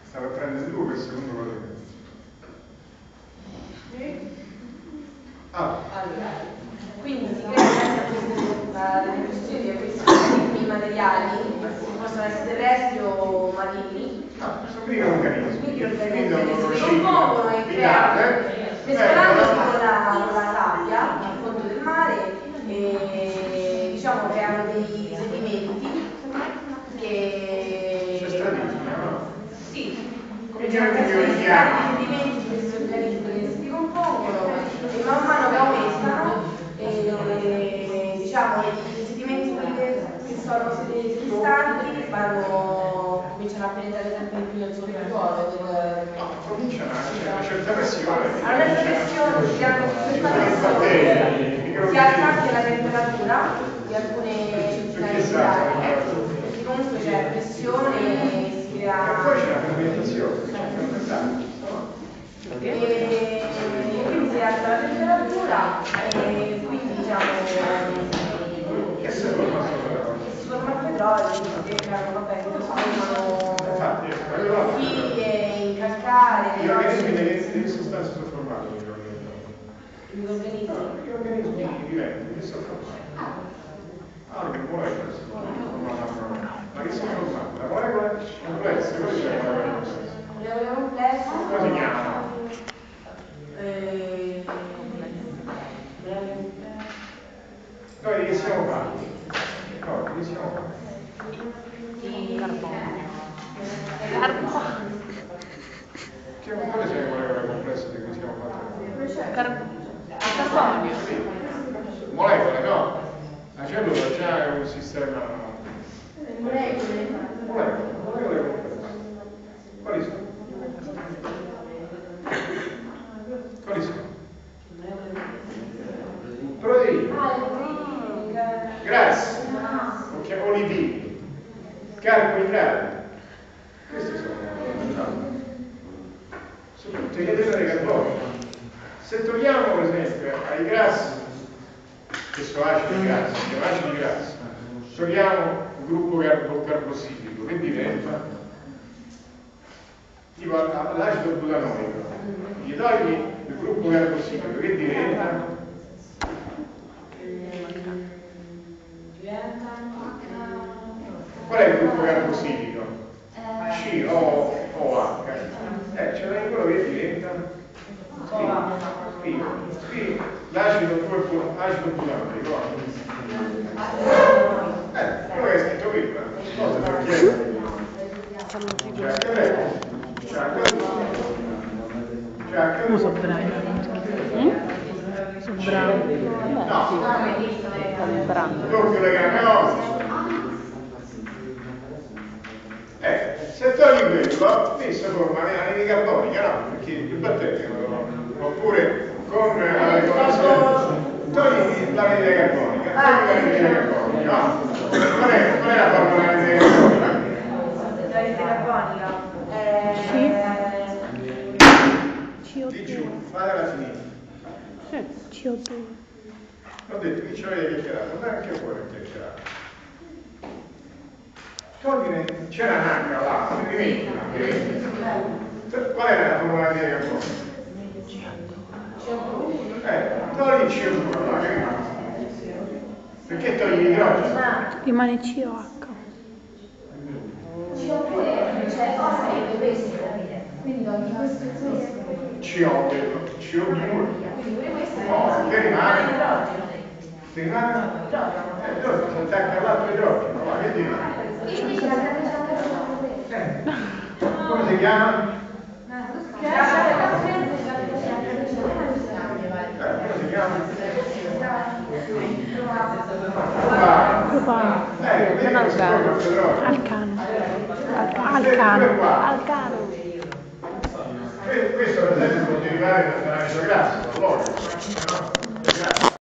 Stava a prendere il 2 per secondo valore. Allora, quindi si crea la riduzione di questi materiali, che possono essere terrestri o marini. No, sono microorganismi. Microorganismi che si compongono e creano, mescolandosi con la sabbia, al fondo del mare, e diciamo creano dei sedimenti che... C'è stratistica, no? Sì, Cominciano questi a sedimenti, questi organismi che si ricompongono e man mano che aumentano, diciamo, i sedimenti che sono distanti cominciano a penetrare sempre di più nel sottosuolo cominciano a una certa pressione. a una certa pressione si alza anche la temperatura di alcune città perché comunque c'è pressione e si crea. E poi c'è la fermentazione, e quindi si alza la temperatura e quindi diciamo che si forma il petrolio che creano figlie in calcare. Gli organismi di sostanze sono formati Gli organismi viventi che sono formati. Che molecole ma che sono formate? La molecola complessa, cosa c'è la molecola complessa? molecole complesse Come si chiama? Noi di che siamo fatti? No, di che siamo fatti? di carbonio. Quali sono le molecole complesse di cui siamo fatti? Carbonio. Molecole, no? La cellula già è un sistema. Molecole complesse. Quali sono? Quali sono? Proteine, grassi, olivini, carboidrati. Questi sono tutte catene di carbonio. Se togliamo per esempio ai grassi, che sono acidi grassi, togliamo il gruppo carbossilico, che diventa? Tipo all'acido butanoico, gli togli il gruppo carbossilico, che diventa? Qual è il gruppo carbossilico? C o H. Ce n'è quello che diventa? L'acido butanoico. Quello che è scritto qui, cosa per chiedere? Sono bravi. Sono bravi. No, doppio legame ossico. Se togli quello, qui si forma l'anidride carbonica, no? Perché il batterio oppure con la regolazione togli l'anidride carbonica, no? Qual è la forma dell'anidride carbonica? L'anidride carbonica Di giù, fatela finire. CO2. Ho detto che ci avete chiacchierato, ma anche fuori chiacchierato. C'era un'H là, non mi dimentica. Qual era la formula di carbonio? Togli il CO2, là, che rimane? Perché togli l'idrogeno? Rimane COH. sarebbe questo, quindi togli questo e questo. CO2. No, che rimane? Che rimane? Idrogeno, si attacca all'altro idrogeno, ma che rimane? Come si chiama? Come si chiama? Propano. Non Alcano. Alcano. Questo per esempio può derivare dall'acido grasso, dall'olio, no?